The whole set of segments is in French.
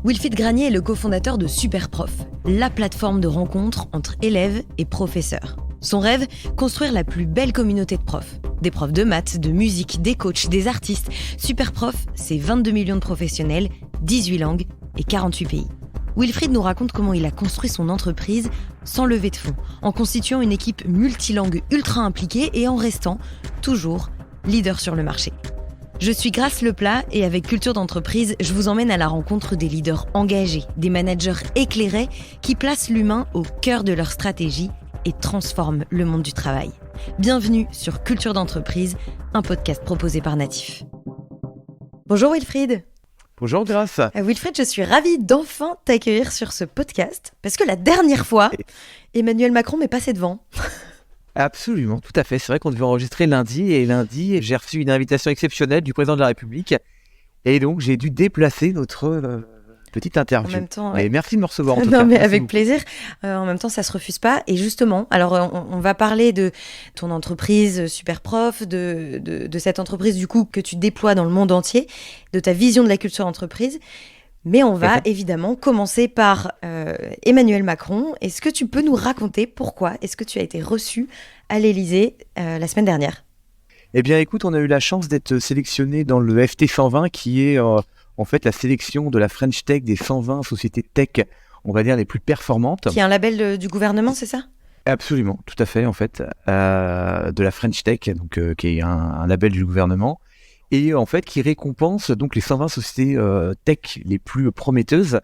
Wilfried Granier est le cofondateur de Superprof, la plateforme de rencontre entre élèves et professeurs. Son rêve, construire la plus belle communauté de profs. Des profs de maths, de musique, des coachs, des artistes. Superprof, c'est 22 millions de professionnels, 18 langues et 48 pays. Wilfried nous raconte comment il a construit son entreprise sans lever de fonds, en constituant une équipe multilingue ultra impliquée et en restant toujours leader sur le marché. Je suis Grace Leplat et avec Culture d'entreprise, je vous emmène à la rencontre des leaders engagés, des managers éclairés qui placent l'humain au cœur de leur stratégie et transforment le monde du travail. Bienvenue sur Culture d'entreprise, un podcast proposé par Natif. Bonjour Wilfried. Bonjour Grace. Wilfried, je suis ravie d'enfin t'accueillir sur ce podcast parce que la dernière fois, Emmanuel Macron m'est passé devant. Absolument, tout à fait. C'est vrai qu'on devait enregistrer lundi et lundi, j'ai reçu une invitation exceptionnelle du président de la République et donc j'ai dû déplacer notre petite interview. En même temps, ouais. Et merci de me recevoir en tout non, cas. mais Merci avec beaucoup. plaisir. En même temps, ça se refuse pas. Et justement, alors on va parler de ton entreprise Superprof, de cette entreprise du coup que tu déploies dans le monde entier, de ta vision de la culture entreprise. Mais on va évidemment commencer par Emmanuel Macron. Est-ce que tu peux nous raconter pourquoi est-ce que tu as été reçu à l'Élysée la semaine dernière ? Eh bien écoute, on a eu la chance d'être sélectionné dans le FT 120 qui est en fait la sélection de la French Tech des 120 sociétés tech, on va dire les plus performantes. Qui est un label du gouvernement, c'est ça ? Absolument, tout à fait en fait, de la French Tech, donc qui est un label du gouvernement. Et en fait, qui récompense donc les 120 sociétés tech les plus prometteuses.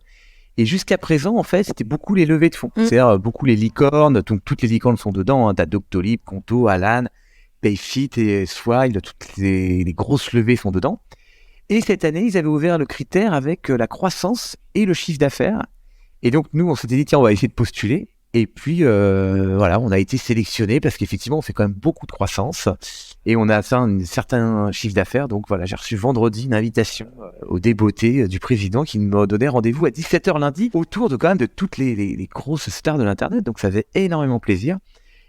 Et jusqu'à présent, en fait, c'était beaucoup les levées de fonds. C'est-à-dire beaucoup les licornes, donc toutes les licornes sont dedans. T'as Doctolib, Conto, Alan, Payfit et Swile, toutes les grosses levées sont dedans. Et cette année, ils avaient ouvert le critère avec la croissance et le chiffre d'affaires. Et donc, nous, on s'était dit, tiens, on va essayer de postuler. Et puis, voilà, on a été sélectionné parce qu'effectivement, on fait quand même beaucoup de croissance et on a atteint un certain chiffre d'affaires. Donc voilà, j'ai reçu vendredi une invitation au débeauté du président qui me donnait rendez-vous à 17h lundi autour de quand même de toutes les grosses stars de l'Internet. Donc ça faisait énormément plaisir.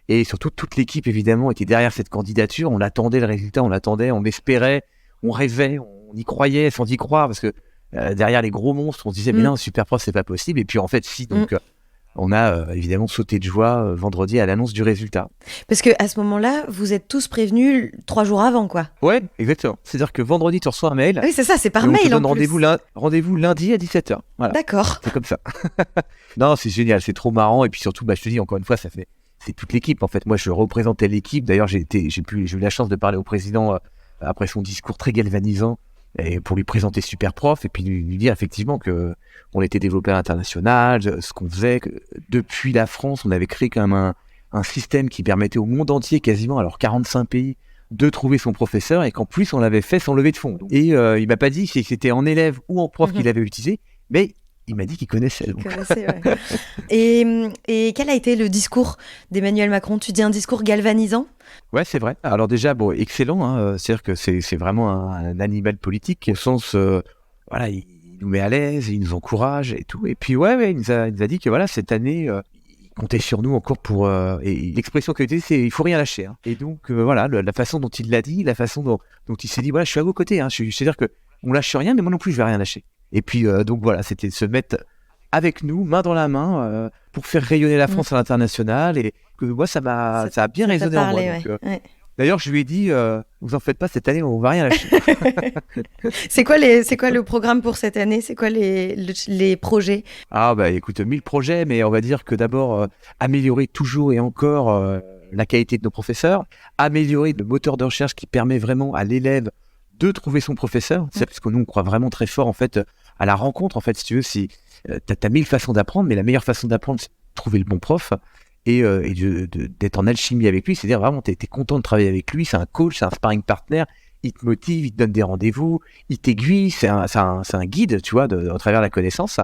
Et surtout, toute l'équipe, évidemment, était derrière cette candidature. On attendait le résultat, on l'attendait, on espérait, on rêvait, on y croyait sans y croire parce que derrière les gros monstres, on se disait, mais non, Superprof, c'est pas possible. Et puis en fait, si, donc... on a évidemment sauté de joie vendredi à l'annonce du résultat. Parce qu'à ce moment-là, vous êtes tous prévenus 3 jours avant, quoi. Ouais, exactement. C'est-à-dire que vendredi, tu reçois un mail. Oui, c'est ça, c'est par mail. On te donne rendez-vous lundi à 17h. Voilà. D'accord. C'est comme ça. Non, c'est génial, c'est trop marrant. Et puis surtout, je te dis, encore une fois, c'est toute l'équipe. En fait, moi, je représentais l'équipe. D'ailleurs, j'ai eu la chance de parler au président après son discours très galvanisant. Et pour lui présenter Superprof et puis lui dire effectivement que on était développé à l'international, ce qu'on faisait, que depuis la France, on avait créé quand même un système qui permettait au monde entier, quasiment, alors 45 pays, de trouver son professeur et qu'en plus, on l'avait fait sans lever de fonds. Et il m'a pas dit si c'était en élève ou en prof qu'il avait utilisé, mais il m'a dit qu'il connaissait. Ouais. Et quel a été le discours d'Emmanuel Macron ? Tu dis un discours galvanisant ? Ouais, c'est vrai. Alors déjà, excellent. Hein, c'est-à-dire que c'est vraiment un animal politique au sens, voilà, il nous met à l'aise, il nous encourage et tout. Et puis il nous a dit que voilà, cette année, il comptait sur nous encore pour. Et l'expression qu'il a utilisée, c'est il faut rien lâcher. Hein. Et donc voilà, la façon dont il l'a dit, la façon dont il s'est dit, voilà, je suis à vos côtés. Hein, c'est-à-dire que on lâche rien, mais moi non plus, je vais rien lâcher. Et puis donc voilà, c'était de se mettre avec nous, main dans la main, pour faire rayonner la France à l'international. Et que moi, ça a bien résonné en moi. Donc, d'ailleurs, je lui ai dit, vous en faites pas, cette année, on va rien lâcher. C'est quoi le programme pour cette année ? C'est quoi les projets ? Ah écoute, 1000 projets, mais on va dire que d'abord, améliorer toujours et encore la qualité de nos professeurs, améliorer le moteur de recherche qui permet vraiment à l'élève de trouver son professeur. C'est parce que nous, on croit vraiment très fort, en fait, à la rencontre. En fait, si tu veux, t'as 1000 façons d'apprendre, mais la meilleure façon d'apprendre, c'est de trouver le bon prof et d'être en alchimie avec lui. C'est-à-dire vraiment, t'es content de travailler avec lui. C'est un coach, c'est un sparring partner. Il te motive, il te donne des rendez-vous, il t'aiguille. C'est un guide, tu vois, à travers la connaissance.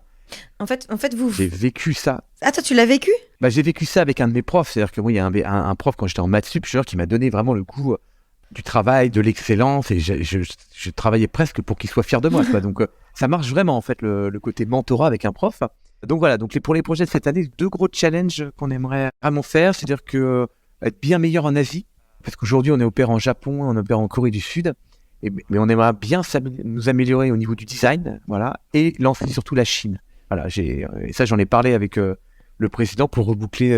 En fait, vous... J'ai vécu ça. Ah, toi, tu l'as vécu ? J'ai vécu ça avec un de mes profs. C'est-à-dire que moi, il y a un prof, quand j'étais en maths sup, qui m'a donné vraiment le goût du travail, de l'excellence, et je travaillais presque pour qu'il soit fier de moi. Donc ça marche vraiment, en fait, le côté mentorat avec un prof. Donc voilà, pour les projets de cette année, 2 gros challenges qu'on aimerait vraiment faire, c'est-à-dire que être bien meilleur en Asie, parce qu'aujourd'hui on opère en Japon, on opère en Corée du Sud, mais on aimerait bien nous améliorer au niveau du design, voilà, et lancer surtout la Chine. Voilà, et ça, j'en ai parlé avec le président pour reboucler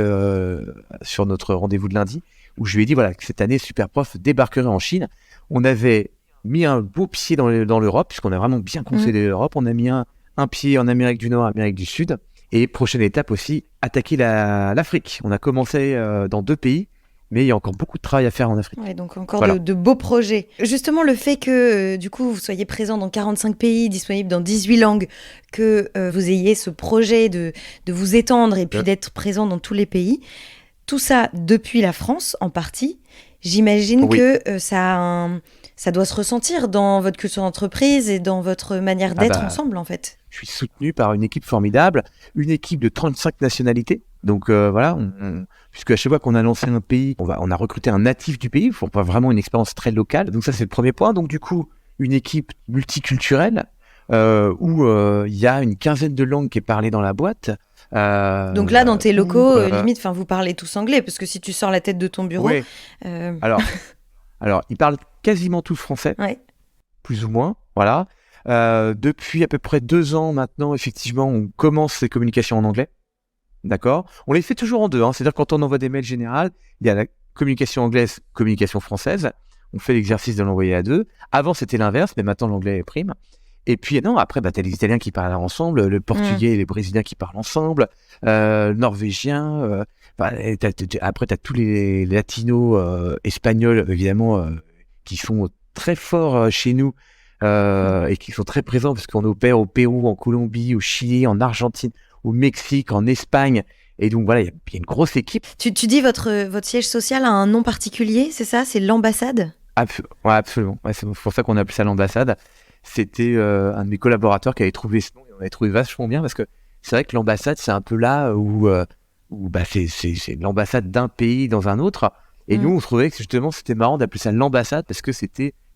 sur notre rendez-vous de lundi, où je lui ai dit voilà, que cette année, Superprof débarquerait en Chine. On avait mis un beau pied dans l'Europe, puisqu'on a vraiment bien consolidé l'Europe. On a mis un pied en Amérique du Nord, Amérique du Sud. Et prochaine étape aussi, attaquer l'Afrique. On a commencé dans 2 pays, mais il y a encore beaucoup de travail à faire en Afrique. Ouais, donc encore de beaux projets. Justement, le fait que du coup vous soyez présent dans 45 pays, disponible dans 18 langues, que vous ayez ce projet de vous étendre et puis d'être présent dans tous les pays, tout ça depuis la France en partie, j'imagine que ça doit se ressentir dans votre culture d'entreprise et dans votre manière d'être ensemble en fait. Je suis soutenu par une équipe formidable, une équipe de 35 nationalités. Donc voilà, puisque à chaque fois qu'on a lancé un pays, on a recruté un natif du pays, il faut pas vraiment une expérience très locale. Donc ça, c'est le premier point. Donc du coup, une équipe multiculturelle où il y a une quinzaine de langues qui est parlée dans la boîte. Donc là, dans tes locaux, limite, vous parlez tous anglais, parce que si tu sors la tête de ton bureau... Oui. Alors, ils parlent quasiment tous français, plus ou moins, voilà. Depuis à peu près 2 ans maintenant, effectivement, on commence les communications en anglais. D'accord ? On les fait toujours en 2, c'est-à-dire quand on envoie des mails généraux, il y a la communication anglaise, communication française. On fait l'exercice de l'envoyer à 2. Avant, c'était l'inverse, mais maintenant, l'anglais prime. Et puis, non, après, t'as les Italiens qui parlent ensemble, le Portugais et les Brésiliens qui parlent ensemble, Norvégiens. Après, t'as tous les Latinos, Espagnols, évidemment, qui sont très forts chez nous et qui sont très présents parce qu'on opère au Pérou, en Colombie, au Chili, en Argentine, au Mexique, en Espagne. Et donc, voilà, il y a une grosse équipe. Tu dis votre siège social a un nom particulier, c'est ça ? C'est l'ambassade ? Ouais, absolument. Ouais, c'est pour ça qu'on appelle ça l'ambassade. C'était un de mes collaborateurs qui avait trouvé ce nom et on avait trouvé vachement bien parce que c'est vrai que l'ambassade, c'est un peu là où c'est l'ambassade d'un pays dans un autre. Et nous, on trouvait que justement, c'était marrant d'appeler ça l'ambassade parce que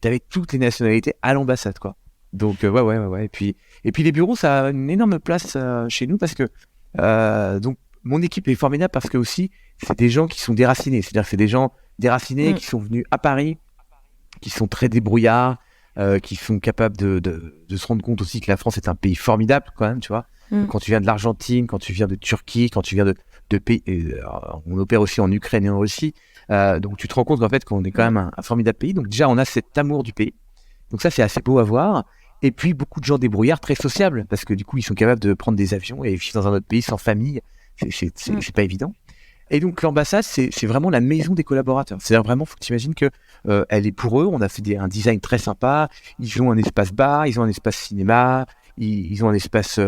t'avais toutes les nationalités à l'ambassade, quoi. Donc, ouais. Et puis les bureaux, ça a une énorme place chez nous parce que donc mon équipe est formidable parce que aussi, c'est des gens qui sont déracinés. C'est-à-dire que c'est des gens déracinés qui sont venus à Paris, qui sont très débrouillards, qui sont capables de se rendre compte aussi que la France est un pays formidable quand même, tu vois. Quand tu viens de l'Argentine, quand tu viens de Turquie, quand tu viens de pays, on opère aussi en Ukraine et en Russie, donc tu te rends compte qu'en fait qu'on est quand même un formidable pays. Donc déjà on a cet amour du pays. Donc ça c'est assez beau à voir. Et puis beaucoup de gens débrouillards, très sociables, parce que du coup ils sont capables de prendre des avions et vivre dans un autre pays sans famille. C'est pas évident. Et donc l'ambassade, c'est vraiment la maison des collaborateurs. C'est-à-dire vraiment, faut que tu imagines que elle est pour eux. On a fait un design très sympa. Ils ont un espace bar, ils ont un espace cinéma, ils ont un espace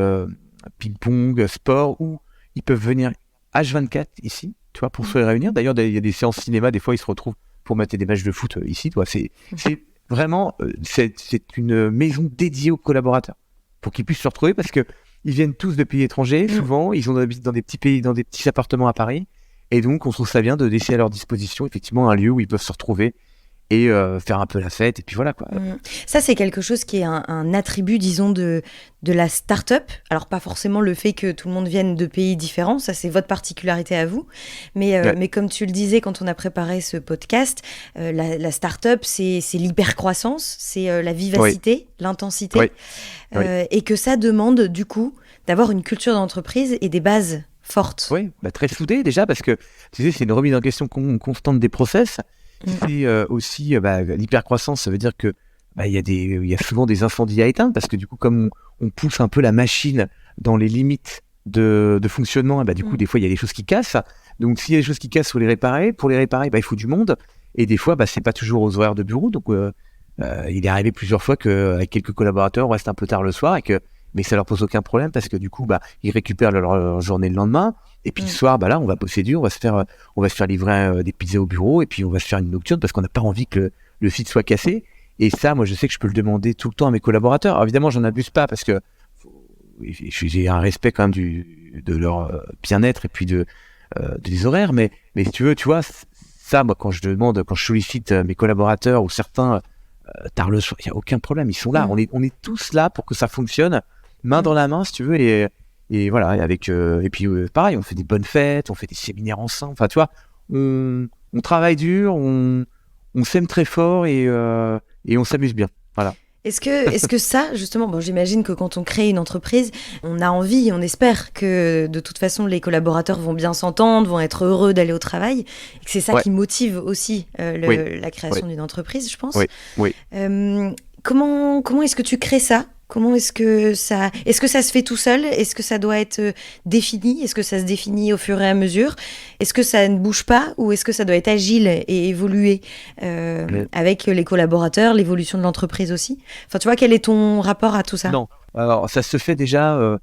ping-pong, sport, où ils peuvent venir H24 ici, tu vois, pour se réunir. D'ailleurs, il y a des séances cinéma, des fois ils se retrouvent pour mater des matchs de foot ici. Tu vois, c'est vraiment, c'est une maison dédiée aux collaborateurs pour qu'ils puissent se retrouver parce que ils viennent tous de pays étrangers. Souvent, ils ont dans des petits pays, dans des petits appartements à Paris. Et donc, on trouve ça bien de laisser à leur disposition, effectivement, un lieu où ils peuvent se retrouver et faire un peu la fête. Et puis voilà, quoi. Ça, c'est quelque chose qui est un attribut, disons, de la start-up. Alors, pas forcément le fait que tout le monde vienne de pays différents. Ça, c'est votre particularité à vous. Mais comme tu le disais quand on a préparé ce podcast, la start-up, c'est l'hypercroissance, c'est la vivacité, l'intensité. Et que ça demande, du coup, d'avoir une culture d'entreprise et des bases forte. Oui, très soudée déjà, parce que tu sais, c'est une remise en question constante des process. C'est aussi l'hypercroissance, ça veut dire que il y a souvent des incendies à éteindre, parce que du coup, comme on pousse un peu la machine dans les limites de fonctionnement, du coup, des fois, il y a des choses qui cassent. Donc, s'il y a des choses qui cassent, il faut les réparer. Pour les réparer, il faut du monde. Et des fois, c'est pas toujours aux horaires de bureau. Donc, il est arrivé plusieurs fois qu'avec quelques collaborateurs, on reste un peu tard le soir mais ça leur pose aucun problème parce que du coup, ils récupèrent leur journée le lendemain. Et puis le soir, là, on va bosser dur, on va se faire livrer des pizzas au bureau et puis on va se faire une nocturne parce qu'on n'a pas envie que le site soit cassé. Et ça, moi, je sais que je peux le demander tout le temps à mes collaborateurs. Alors, évidemment, j'en abuse pas parce que j'ai un respect quand même de leur bien-être et puis des horaires. Mais si tu veux, tu vois, ça, moi, quand je sollicite mes collaborateurs ou certains tard le soir, il n'y a aucun problème, ils sont là. On est tous là pour que ça fonctionne, main dans la main, si tu veux, et voilà, et puis pareil, on fait des bonnes fêtes, on fait des séminaires ensemble, enfin tu vois, on travaille dur, on s'aime très fort et et on s'amuse bien. Voilà. Est-ce que ça, justement, bon, j'imagine que quand on crée une entreprise, on a envie, on espère que de toute façon les collaborateurs vont bien s'entendre, vont être heureux d'aller au travail, et que c'est ça qui motive aussi la création d'une entreprise, je pense. Oui. Comment est-ce que tu crées ça ? Est-ce que ça se fait tout seul ? Est-ce que ça doit être défini ? Est-ce que ça se définit au fur et à mesure ? Est-ce que ça ne bouge pas ou est-ce que ça doit être agile et évoluer avec les collaborateurs, l'évolution de l'entreprise aussi ? Enfin, tu vois, quel est ton rapport à tout ça ? Non, alors ça se fait déjà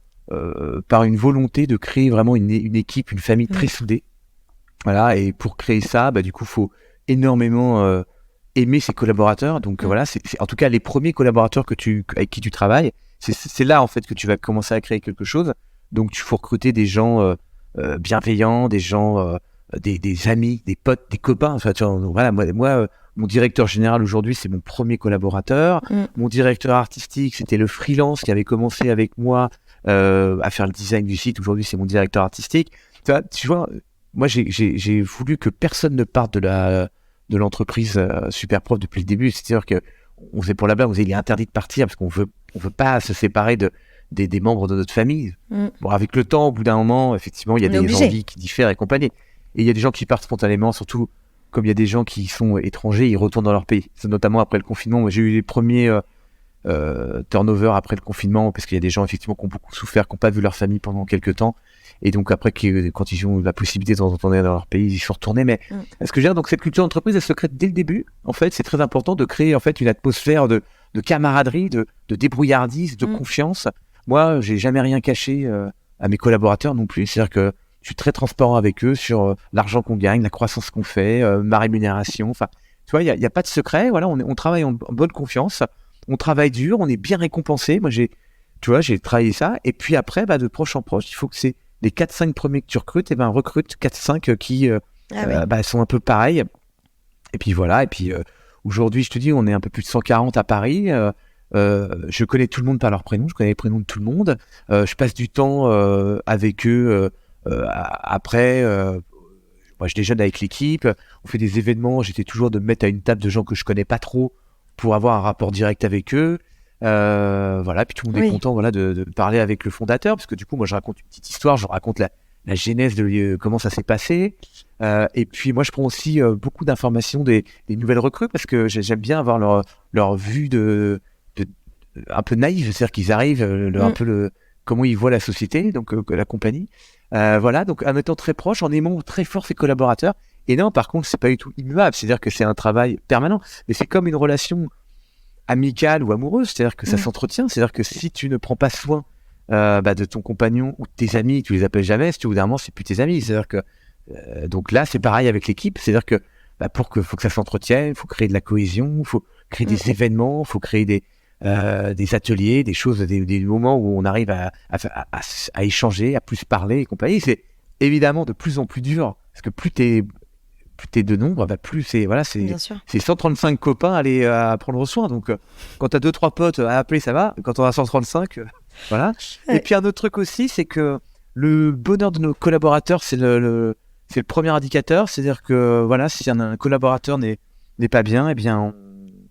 par une volonté de créer vraiment une équipe, une famille très soudée. Voilà, et pour créer ça, du coup, il faut énormément aimer ses collaborateurs. Donc voilà, c'est en tout cas les premiers collaborateurs avec qui tu travailles. C'est là en fait que tu vas commencer à créer quelque chose. Donc tu faut recruter des gens bienveillants, des gens, des amis, des potes, des copains. Enfin, tu vois, donc, voilà, moi mon directeur général aujourd'hui, c'est mon premier collaborateur. Mon directeur artistique, c'était le freelance qui avait commencé avec moi à faire le design du site. Aujourd'hui, c'est mon directeur artistique. Tu vois, moi j'ai voulu que personne ne parte de l'entreprise Superprof depuis le début. C'est-à-dire que on faisait pour la blague, on disait il est interdit de partir parce qu'on veut pas se séparer des membres de notre famille. Bon, avec le temps, au bout d'un moment, effectivement, il y a des envies qui diffèrent et compagnie. Et il y a des gens qui partent spontanément, surtout comme il y a des gens qui sont étrangers, ils retournent dans leur pays. C'est notamment après le confinement. Moi, j'ai eu les premiers turnover après le confinement parce qu'il y a des gens effectivement qui ont beaucoup souffert, qui n'ont pas vu leur famille pendant quelques temps. Et donc après, quand ils ont eu la possibilité de retourner dans leur pays, ils sont retournés. Mais ce que je veux dire, donc cette culture d'entreprise, elle se crée dès le début. En fait, c'est très important de créer en fait une atmosphère de camaraderie, de débrouillardise, de confiance. Moi, j'ai jamais rien caché à mes collaborateurs non plus. C'est-à-dire que je suis très transparent avec eux sur l'argent qu'on gagne, la croissance qu'on fait, ma rémunération. Enfin, tu vois, il y a pas de secret. Voilà, on travaille en bonne confiance. On travaille dur, on est bien récompensé. Moi, j'ai travaillé ça. Et puis après, de proche en proche, il faut que c'est les 4-5 premiers que tu recrutes, recrute 4-5 qui sont un peu pareils. Et puis voilà, et puis aujourd'hui, je te dis, on est un peu plus de 140 à Paris. Je connais tout le monde par leur prénom, je connais les prénoms de tout le monde. Je passe du temps avec eux après. Moi, je déjeune avec l'équipe, on fait des événements. J'étais toujours de me mettre à une table de gens que je connais pas trop pour avoir un rapport direct avec eux. Voilà, puis tout le monde est content de parler avec le fondateur, parce que du coup moi je raconte une petite histoire, je raconte la genèse de comment ça s'est passé, et puis moi je prends aussi beaucoup d'informations des nouvelles recrues, parce que j'aime bien avoir leur vue un peu naïve, c'est-à-dire qu'ils arrivent un peu comment ils voient la société, donc la compagnie, voilà, donc en étant très proche, en aimant très fort ses collaborateurs. Et non, par contre, c'est pas du tout immuable, c'est-à-dire que c'est un travail permanent, mais c'est comme une relation amicale ou amoureuse, c'est-à-dire que ça s'entretient, c'est-à-dire que si tu ne prends pas soin de ton compagnon ou de tes amis, tu les appelles jamais, si au bout d'un moment, c'est plus tes amis, c'est-à-dire que donc là, c'est pareil avec l'équipe, c'est-à-dire que faut que ça s'entretienne, il faut créer de la cohésion, il faut créer des événements, il faut créer des ateliers, des choses, des moments où on arrive à échanger, à plus parler et compagnie. C'est évidemment de plus en plus dur, parce que plus t'es de nombre, plus c'est 135 copains à aller à prendre soin. Donc quand t'as 2-3 potes à appeler, ça va. Quand on a 135, voilà. Ouais. Et puis un autre truc aussi, c'est que le bonheur de nos collaborateurs, c'est le premier indicateur. C'est-à-dire que voilà, si un collaborateur n'est pas bien, eh bien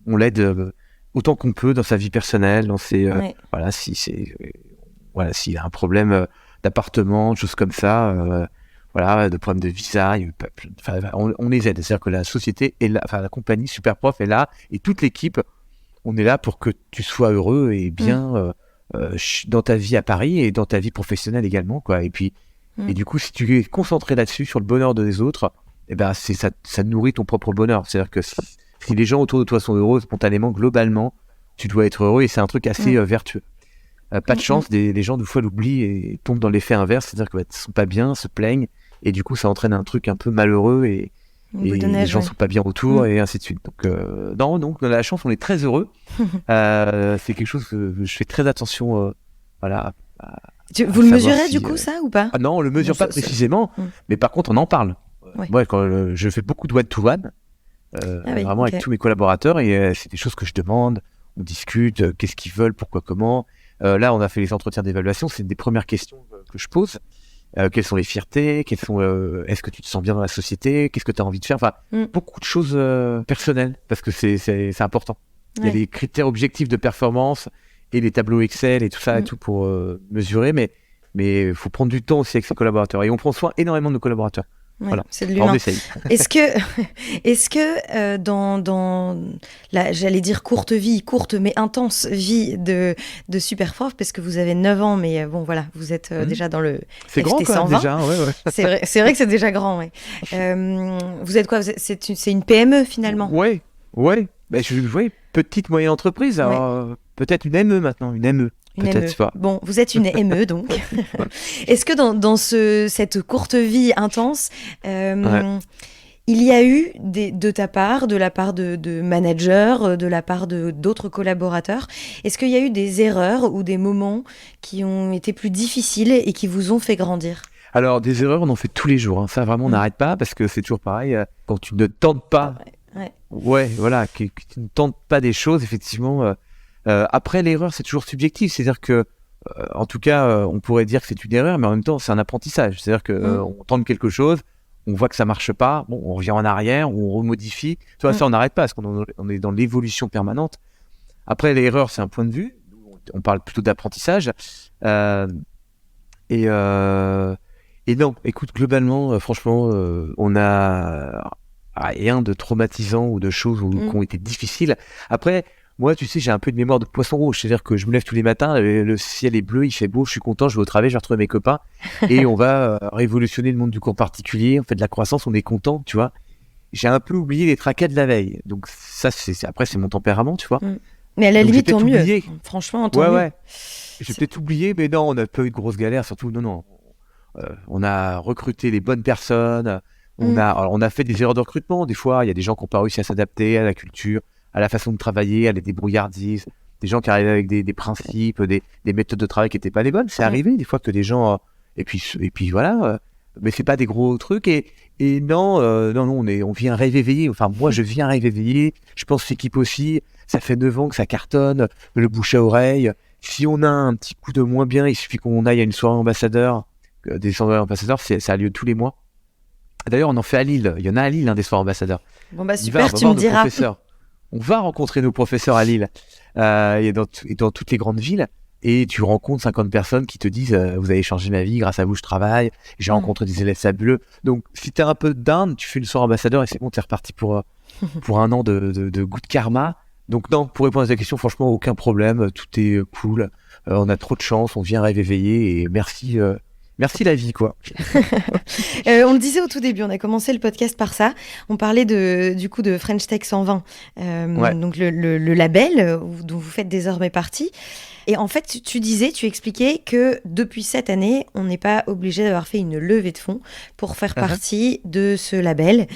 on l'aide autant qu'on peut dans sa vie personnelle, dans ses voilà, s'il a un problème d'appartement, choses comme ça. Voilà, de problèmes de visa, on les aide. C'est-à-dire que la société est là, la compagnie Superprof est là, et toute l'équipe, on est là pour que tu sois heureux et bien dans ta vie à Paris et dans ta vie professionnelle également, quoi. Et puis, et du coup, si tu es concentré là-dessus, sur le bonheur des autres, eh ben ça nourrit ton propre bonheur. C'est-à-dire que si les gens autour de toi sont heureux, spontanément, globalement, tu dois être heureux, et c'est un truc assez vertueux. Pas de chance, les gens, des fois, l'oublient et tombent dans l'effet inverse, c'est-à-dire qu'ils sont pas bien, se plaignent, et du coup, ça entraîne un truc un peu malheureux, et les gens sont pas bien autour, et ainsi de suite. Donc, donc, on a la chance, on est très heureux. C'est quelque chose que je fais très attention, voilà. Vous le mesurez, du coup, ça, ou pas? Non, on le mesure pas précisément, mais par contre, on en parle. Moi, quand je fais beaucoup de one-to-one, vraiment avec tous mes collaborateurs, et c'est des choses que je demande, on discute, qu'est-ce qu'ils veulent, pourquoi, comment. Là, on a fait les entretiens d'évaluation, c'est une des premières questions que je pose. Quelles sont les fiertés, est-ce que tu te sens bien dans la société, qu'est-ce que tu as envie de faire, beaucoup de choses personnelles, parce que c'est important. Il y a les critères objectifs de performance et les tableaux Excel et tout ça et tout pour mesurer, mais il faut prendre du temps aussi avec ses collaborateurs. Et on prend soin énormément de nos collaborateurs. Ouais, voilà. C'est de l'humain. On essaye. Est-ce que dans la, j'allais dire courte mais intense vie de Superprof, parce que vous avez 9 ans, mais bon voilà, vous êtes déjà dans le c'est grand quand même déjà, ouais. C'est vrai que c'est déjà grand, ouais. Vous êtes quoi? C'est une PME finalement? Ouais. Ben, petite moyenne entreprise, alors peut-être une ME maintenant, une ME. Peut-être pas. Bon, vous êtes une ME donc. Est-ce que dans cette courte vie intense, il y a eu de ta part, de la part de managers, de la part d'autres collaborateurs, est-ce qu'il y a eu des erreurs ou des moments qui ont été plus difficiles et qui vous ont fait grandir? Alors, des erreurs, on en fait tous les jours. Hein. Ça, vraiment, on n'arrête pas parce que c'est toujours pareil. Quand tu ne tentes pas, que tu ne tentes pas des choses, effectivement. Après, l'erreur, c'est toujours subjectif. C'est-à-dire que, en tout cas, on pourrait dire que c'est une erreur, mais en même temps, c'est un apprentissage. C'est-à-dire qu'on tente quelque chose, on voit que ça marche pas, bon, on revient en arrière, on remodifie. Tu vois, ça, on n'arrête pas parce qu'on est dans l'évolution permanente. Après, l'erreur, c'est un point de vue. On parle plutôt d'apprentissage. Et non, écoute, globalement, franchement, on a rien de traumatisant ou de choses qui ont été difficiles. Après, moi, tu sais, j'ai un peu de mémoire de poisson rouge. C'est-à-dire que je me lève tous les matins, le ciel est bleu, il fait beau, je suis content, je vais au travail, je vais retrouver mes copains et on va révolutionner le monde du cours particulier. On fait de la croissance, on est content, tu vois. J'ai un peu oublié les tracas de la veille. Donc ça, après, c'est mon tempérament, tu vois. Mais à la limite, tant mieux. Oublié. Franchement, tant mieux. Ouais. J'ai peut-être oublié, mais non, on n'a pas eu de grosses galères. Surtout, non. On a recruté les bonnes personnes. On a fait des erreurs de recrutement. Des fois, il y a des gens qui n'ont pas réussi à s'adapter à la culture, à la façon de travailler, à la débrouillardise. Des gens qui arrivaient avec des principes, des méthodes de travail qui n'étaient pas les bonnes. C'est arrivé des fois que des gens... et puis voilà. Mais c'est pas des gros trucs. Et non, on vient rêve éveillé. Enfin, moi, je viens rêve éveillé. Je pense l'équipe aussi. Ça fait 9 ans que ça cartonne. Le bouche à oreille. Si on a un petit coup de moins bien, il suffit qu'on aille à une soirée ambassadeur. Des soirées ambassadeurs, ça a lieu tous les mois. D'ailleurs, on en fait à Lille. Il y en a à Lille, des soirées ambassadeurs. Bon, bah super, tu me diras. On va rencontrer nos professeurs à Lille et dans toutes les grandes villes. Et tu rencontres 50 personnes qui te disent vous avez changé ma vie, grâce à vous, je travaille. J'ai rencontré des élèves fabuleux. Donc, si tu es un peu down, tu fais une soirée ambassadeur et c'est bon, tu es reparti pour un an de good karma. Donc non, pour répondre à ta question, franchement, aucun problème, tout est cool. On a trop de chance, on vient rêve éveillé et merci la vie, quoi. On le disait au tout début, on a commencé le podcast par ça. On parlait du coup de French Tech 120, donc le label dont vous faites désormais partie. Et en fait, tu expliquais que depuis cette année, on n'est pas obligé d'avoir fait une levée de fonds pour faire partie de ce label.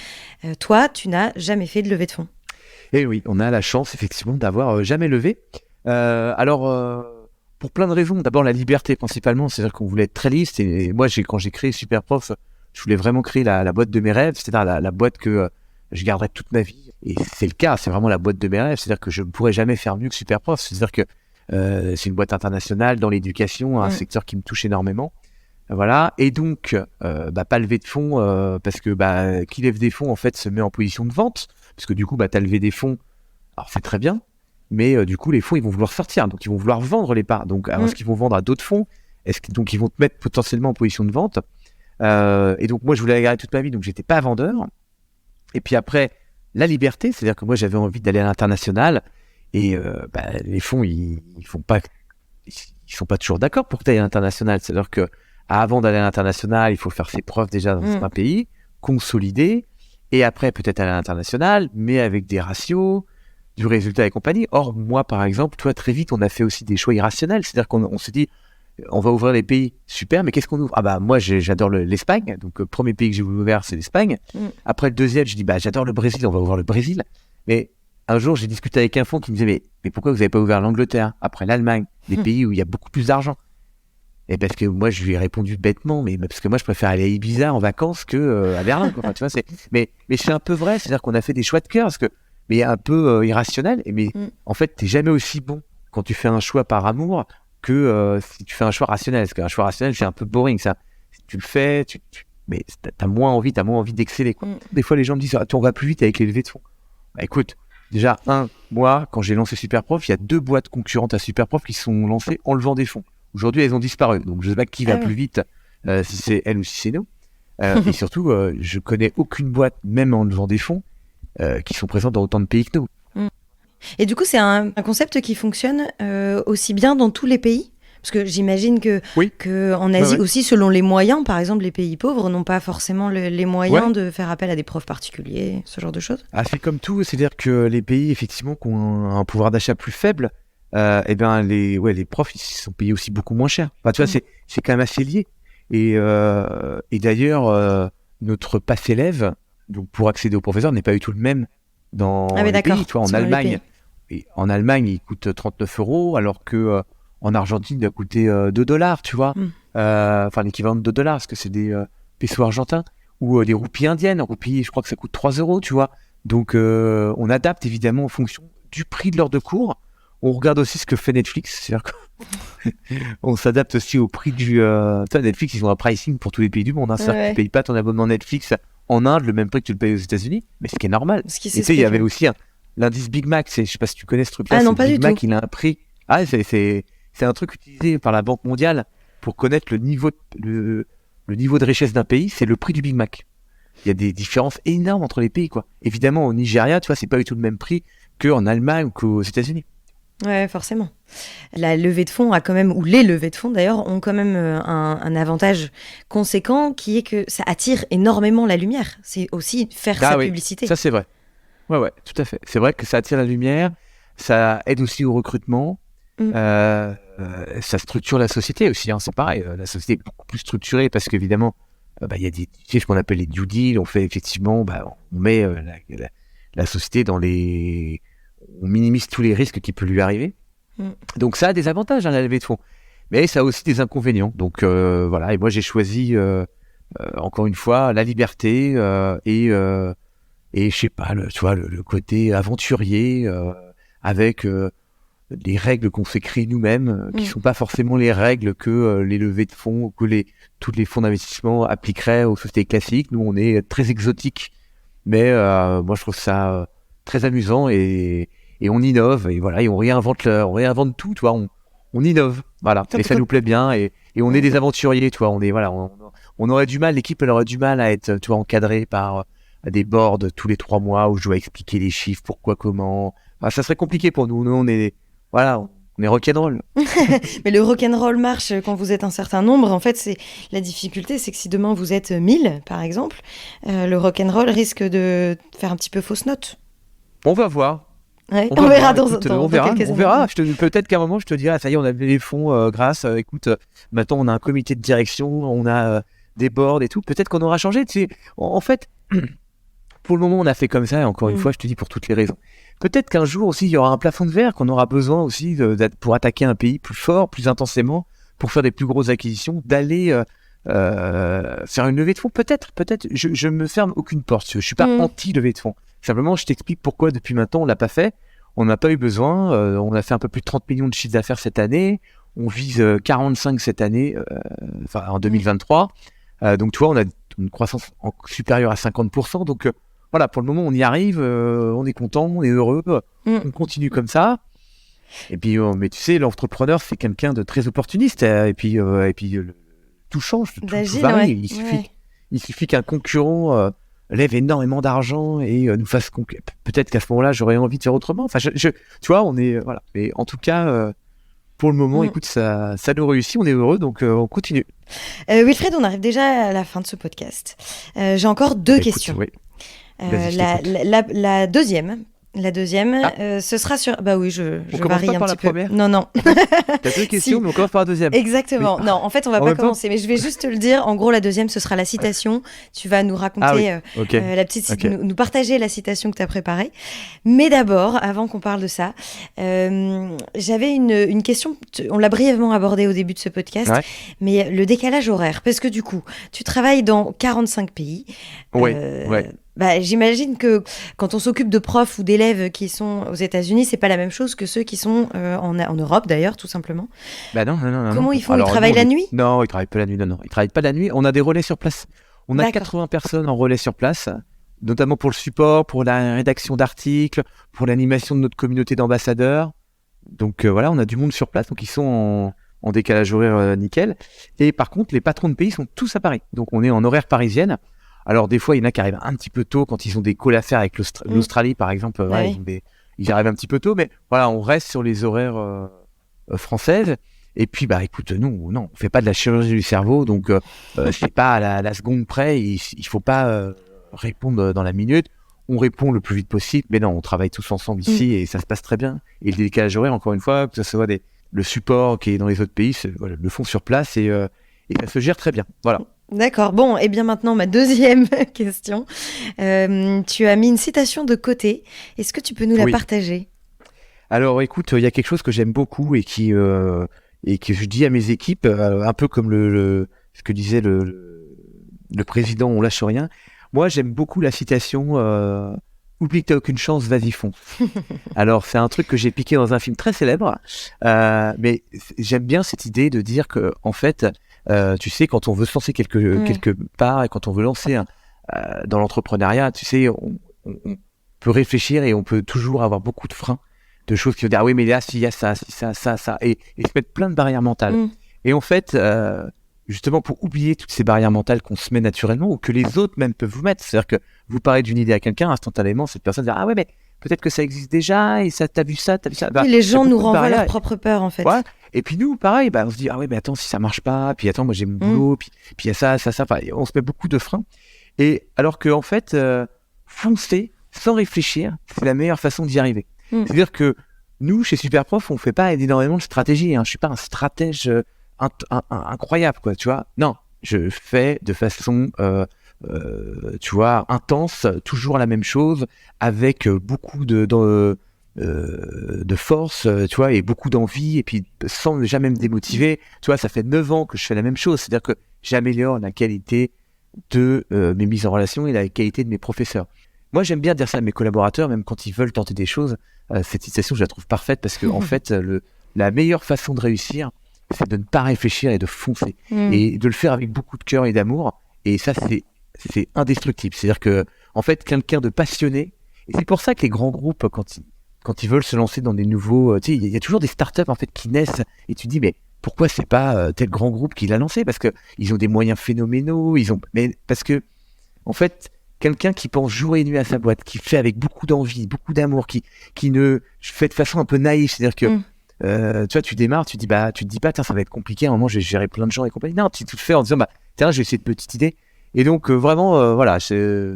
Toi, tu n'as jamais fait de levée de fonds. Eh oui, on a la chance effectivement d'avoir jamais levé. Pour plein de raisons. D'abord, la liberté principalement, c'est-à-dire qu'on voulait être très lisse. Et moi, quand j'ai créé Superprof, je voulais vraiment créer la boîte de mes rêves, c'est-à-dire la boîte que je garderai toute ma vie. Et c'est le cas, c'est vraiment la boîte de mes rêves. C'est-à-dire que je ne pourrais jamais faire mieux que Superprof. C'est-à-dire que c'est une boîte internationale dans l'éducation, un secteur qui me touche énormément. Voilà. Et donc, pas lever de fonds, parce que qui lève des fonds, en fait, se met en position de vente. Parce que du coup, tu as levé des fonds. Alors, c'est très bien. Mais du coup, les fonds, ils vont vouloir sortir. Donc, ils vont vouloir vendre les parts. Donc, est-ce qu'ils vont vendre à d'autres fonds? Donc, ils vont te mettre potentiellement en position de vente. Et donc, moi, je voulais la garder toute ma vie. Donc, j'étais pas vendeur. Et puis après, la liberté. C'est-à-dire que moi, j'avais envie d'aller à l'international. Et les fonds, ils sont pas toujours d'accord pour que tu ailles à l'international. C'est-à-dire que avant d'aller à l'international, il faut faire ses preuves déjà dans un pays, consolider. Et après, peut-être aller à l'international, mais avec des ratios, du résultat et compagnie. Or, moi, par exemple, très vite, on a fait aussi des choix irrationnels. C'est-à-dire qu'on s'est dit, on va ouvrir les pays, super, mais qu'est-ce qu'on ouvre? Moi, j'adore l'Espagne. Donc, le premier pays que j'ai ouvert, c'est l'Espagne. Après, le deuxième, je dis, j'adore le Brésil, on va ouvrir le Brésil. Mais un jour, j'ai discuté avec un fonds qui me disait, mais pourquoi vous n'avez pas ouvert l'Angleterre, après l'Allemagne, des pays où il y a beaucoup plus d'argent? Et parce que moi, je lui ai répondu bêtement, mais parce que moi, je préfère aller à Ibiza en vacances que à Berlin. Enfin, tu vois, mais c'est un peu vrai, c'est-à-dire qu'on a fait des choix de cœur, mais un peu irrationnel. Mais en fait, t'es jamais aussi bon quand tu fais un choix par amour que si tu fais un choix rationnel. Parce qu'un choix rationnel, c'est un peu boring, ça. Si tu le fais, mais t'as moins envie d'exceller, quoi. Des fois, les gens me disent, on va plus vite avec les levées de fonds. Écoute, Déjà, moi, quand j'ai lancé Superprof, il y a 2 boîtes concurrentes à Superprof qui sont lancées en levant des fonds. Aujourd'hui, elles ont disparu. Donc, je ne sais pas qui va plus vite, si c'est elles ou si c'est nous. Et surtout, je connais aucune boîte, même en levant des fonds, qui sont présentes dans autant de pays que nous. Et du coup, c'est un concept qui fonctionne aussi bien dans tous les pays ? Parce que j'imagine que en Asie aussi, selon les moyens, par exemple, les pays pauvres n'ont pas forcément les moyens de faire appel à des profs particuliers, ce genre de choses. Ah, c'est comme tout, c'est-à-dire que les pays, effectivement, qui ont un pouvoir d'achat plus faible, eh ben les profs, ils sont payés aussi beaucoup moins cher. Enfin, tu vois, c'est quand même assez lié. Et d'ailleurs, notre pass élève, donc pour accéder aux professeurs, n'est pas du tout le même dans les pays. Tu vois, en Allemagne, il coûte 39 €, alors que en Argentine, il a coûté $2, tu vois. Enfin, l'équivalent de $2, parce que c'est des pesos argentins, ou des roupies indiennes. En roupies, je crois que ça coûte 3 €, tu vois. Donc, on adapte évidemment en fonction du prix de l'heure de cours. On regarde aussi ce que fait Netflix. C'est-à-dire qu'on s'adapte aussi au prix du... Toi, Netflix, ils ont un pricing pour tous les pays du monde. Hein. C'est-à-dire que tu ne payes pas ton abonnement Netflix en Inde le même prix que tu le payes aux États-Unis, mais ce qui est normal. Et tu sais, il y avait aussi l'indice Big Mac. Je ne sais pas si tu connais ce truc-là. Ah non, pas Big du Mac, tout. il a un prix... Ah, c'est un truc utilisé par la Banque mondiale pour connaître le niveau de richesse d'un pays. C'est le prix du Big Mac. Il y a des différences énormes entre les pays, quoi. Évidemment, au Nigeria, tu vois, c'est pas du tout le même prix qu'en Allemagne ou qu'aux États-Unis. Ouais, forcément. La levée de fonds a quand même, ou les levées de fonds d'ailleurs, ont quand même un avantage conséquent qui est que ça attire énormément la lumière. C'est aussi faire sa publicité. Ça, c'est vrai. Ouais, tout à fait. C'est vrai que ça attire la lumière, ça aide aussi au recrutement, ça structure la société aussi. Hein, c'est pareil, la société est beaucoup plus structurée parce qu'évidemment, il y a ce qu'on appelle les due deals. On fait effectivement, on met la société dans les... On minimise tous les risques qui peuvent lui arriver. Donc ça a des avantages, la levée de fonds. Mais ça a aussi des inconvénients. Donc voilà, et moi j'ai choisi, encore une fois, la liberté et je sais pas, le côté aventurier avec les règles qu'on s'est créées nous-mêmes, qui sont pas forcément les règles que les levées de fonds ou que tous les fonds d'investissement appliqueraient aux sociétés classiques. Nous, on est très exotique, mais moi je trouve ça très amusant et on innove et voilà, et on réinvente tout, tu vois, on innove, voilà, et ça nous plaît bien et on est des aventuriers, tu vois, on aurait du mal, l'équipe elle aurait du mal à être, tu vois, encadrée par des boards tous les 3 mois où je dois expliquer les chiffres, pourquoi, comment. Enfin, ça serait compliqué pour nous. Nous, on est rock'n'roll. Mais le rock'n'roll marche quand vous êtes un certain nombre. En fait, la difficulté, c'est que si demain vous êtes 1000, par exemple, le rock'n'roll risque de faire un petit peu fausse note. On va voir. Ouais, on verra dans quelques années. On verra. Peut-être qu'à un moment, je te dirai, ça y est, on a levé les fonds grâce. Écoute, maintenant, on a un comité de direction, on a des boards et tout. Peut-être qu'on aura changé. Tu sais, en fait, pour le moment, on a fait comme ça. Et encore une fois, je te dis pour toutes les raisons. Peut-être qu'un jour aussi, il y aura un plafond de verre qu'on aura besoin aussi pour attaquer un pays plus fort, plus intensément, pour faire des plus grosses acquisitions, d'aller faire une levée de fonds. Peut-être. Je me ferme aucune porte. Je suis pas anti-levée de fonds. Simplement, je t'explique pourquoi depuis maintenant, on l'a pas fait. On n'a pas eu besoin. On a fait un peu plus de 30 millions de chiffres d'affaires cette année. On vise 45 cette année, en 2023. Donc, tu vois, on a une croissance supérieure à 50%. Donc, voilà, pour le moment, on y arrive. On est content, on est heureux. On continue comme ça. Et puis, mais tu sais, l'entrepreneur, c'est quelqu'un de très opportuniste. Et puis tout change, tout varie. Ouais. Il suffit qu'un concurrent lève énormément d'argent et nous fasse peut-être qu'à ce moment-là, j'aurais envie de faire autrement. Enfin, tu vois, on est voilà. Mais en tout cas, pour le moment, écoute, ça nous réussit, on est heureux, donc on continue. Wilfred, on arrive déjà à la fin de ce podcast. J'ai encore 2 questions. Oui. La deuxième. Ce sera sur... Bah oui, je varie un petit peu. Première. Non. T'as 2 questions, mais on commence par la deuxième. Exactement. Oui. Non, en fait, on va pas commencer, mais je vais juste te le dire. En gros, la deuxième, ce sera la citation. Tu vas nous raconter la petite... Nous partager la citation que tu as préparée. Mais d'abord, avant qu'on parle de ça, j'avais une question. On l'a brièvement abordée au début de ce podcast, mais le décalage horaire. Parce que du coup, tu travailles dans 45 pays. Oui. J'imagine que quand on s'occupe de profs ou d'élèves qui sont aux États-Unis, c'est pas la même chose que ceux qui sont en Europe d'ailleurs, tout simplement. Non. Comment ils font? Ils travaillent la nuit? Non, ils travaillent pas la nuit. Non, ils travaillent pas la nuit. On a des relais sur place. On a 80 personnes en relais sur place. notamment pour le support, pour la rédaction d'articles, pour l'animation de notre communauté d'ambassadeurs. Donc voilà, on a du monde sur place, donc ils sont en décalage horaire nickel. Et par contre, les patrons de pays sont tous à Paris. Donc on est en horaire parisienne. Alors des fois, il y en a qui arrivent un petit peu tôt quand ils ont des calls à faire avec l'Australie, par exemple. Ouais. Ils arrivent un petit peu tôt, mais voilà, on reste sur les horaires françaises. Et puis, écoute, nous, non, on fait pas de la chirurgie du cerveau, donc c'est pas à la seconde près. Il faut pas répondre dans la minute. On répond le plus vite possible, mais non, on travaille tous ensemble ici et ça se passe très bien. Et le décalage horaire, encore une fois, que ce soit le support qui est dans les autres pays, le font sur place et ça se gère très bien. Voilà. D'accord. Bon, et bien maintenant, ma deuxième question. Tu as mis une citation de côté. Est-ce que tu peux nous la partager ? Alors, écoute, il y a quelque chose que j'aime beaucoup et que je dis à mes équipes, un peu comme ce que disait le président, on lâche rien. Moi, j'aime beaucoup la citation oublie que t'as aucune chance, vas-y fonce. Alors, c'est un truc que j'ai piqué dans un film très célèbre, mais j'aime bien cette idée de dire que, en fait, tu sais, quand on veut se lancer quelque part et quand on veut lancer dans l'entrepreneuriat, tu sais, on peut réfléchir et on peut toujours avoir beaucoup de freins, de choses qui vont dire ah oui, mais là, s'il y a ça, et se mettre plein de barrières mentales. Et en fait, justement, pour oublier toutes ces barrières mentales qu'on se met naturellement ou que les autres même peuvent vous mettre, c'est-à-dire que vous parlez d'une idée à quelqu'un, instantanément, cette personne va dire ah ouais, mais peut-être que ça existe déjà et ça, t'as vu ça. Oui, les gens nous renvoient leur propre peur, en fait. Ouais. Et puis nous, pareil, on se dit ah ouais, mais attends, si ça marche pas, puis attends, moi j'ai mon boulot, puis il y a ça. Enfin, on se met beaucoup de freins. Et alors que en fait, foncer sans réfléchir, c'est la meilleure façon d'y arriver. C'est-à-dire que nous, chez Superprof, on fait pas énormément de stratégie. Je suis pas un stratège incroyable, quoi. Tu vois ? Non, je fais de façon tu vois, intense, toujours la même chose, avec beaucoup de force, tu vois, et beaucoup d'envie, et puis sans jamais me démotiver. Tu vois, ça fait 9 ans que je fais la même chose, c'est-à-dire que j'améliore la qualité de mes mises en relation et la qualité de mes professeurs. Moi, j'aime bien dire ça à mes collaborateurs, même quand ils veulent tenter des choses. Cette citation, je la trouve parfaite parce que, en fait, la meilleure façon de réussir, c'est de ne pas réfléchir et de foncer. Et de le faire avec beaucoup de cœur et d'amour. Et ça, c'est indestructible. C'est-à-dire que, en fait, quelqu'un de passionné, et c'est pour ça que les grands groupes, quand ils veulent se lancer dans des nouveaux, tu sais, il y a toujours des startups en fait qui naissent, et tu te dis mais pourquoi c'est pas tel grand groupe qui l'a lancé ? Parce que ils ont des moyens phénoménaux, mais parce que en fait quelqu'un qui pense jour et nuit à sa boîte, qui fait avec beaucoup d'envie, beaucoup d'amour, qui ne fait de façon un peu naïve, c'est-à-dire que tu vois, tu démarres, tu te dis pas tiens, ça va être compliqué, à un moment je vais gérer plein de gens et compagnie. Non, tu te fais en disant tiens, je vais essayer de petite idée. Et donc vraiment voilà, c'est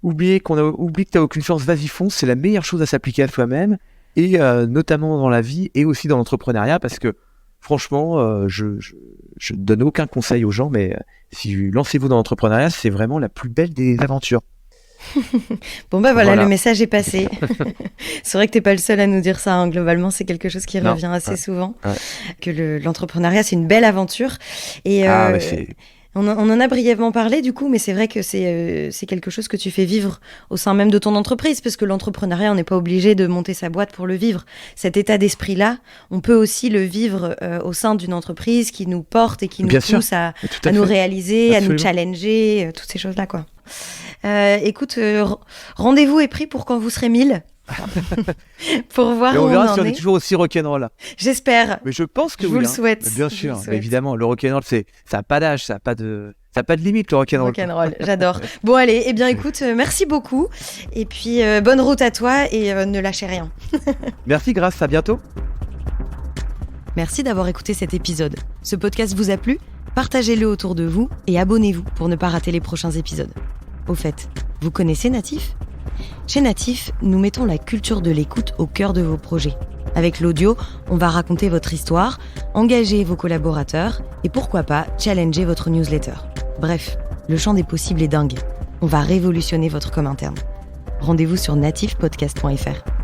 oublie que t'as aucune chance, vas-y fonce, c'est la meilleure chose à s'appliquer à soi-même, et notamment dans la vie et aussi dans l'entrepreneuriat, parce que franchement, je donne aucun conseil aux gens, mais si lancez-vous dans l'entrepreneuriat, c'est vraiment la plus belle des aventures. Bon voilà, le message est passé. C'est vrai que t'es pas le seul à nous dire ça, hein. Globalement, c'est quelque chose qui revient assez souvent, que l'entrepreneuriat, c'est une belle aventure. Et on en a brièvement parlé du coup, mais c'est vrai que c'est quelque chose que tu fais vivre au sein même de ton entreprise, parce que l'entrepreneuriat, on n'est pas obligé de monter sa boîte pour le vivre. Cet état d'esprit-là, on peut aussi le vivre au sein d'une entreprise qui nous porte et qui nous pousse à nous réaliser, à nous challenger, toutes ces choses-là, quoi. Écoute, rendez-vous est pris pour quand vous serez 1000. Pour voir où on verra si on est est toujours aussi rock'n'roll. J'espère. Mais je pense que je oui. Vous le souhaite. Bien sûr, mais évidemment, le rock'n'roll, ça n'a pas d'âge, ça n'a pas de limite, le rock'n'roll. Rock'n'roll, j'adore. Bon allez, bien écoute, merci beaucoup. Et puis bonne route à toi et ne lâchez rien. Merci, Grâce, à bientôt. Merci d'avoir écouté cet épisode. Ce podcast vous a plu ? Partagez-le autour de vous et abonnez-vous pour ne pas rater les prochains épisodes. Au fait, vous connaissez Natif ? Chez Natif, nous mettons la culture de l'écoute au cœur de vos projets. Avec l'audio, on va raconter votre histoire, engager vos collaborateurs et pourquoi pas challenger votre newsletter. Bref, le champ des possibles est dingue. On va révolutionner votre com interne. Rendez-vous sur natifpodcast.fr.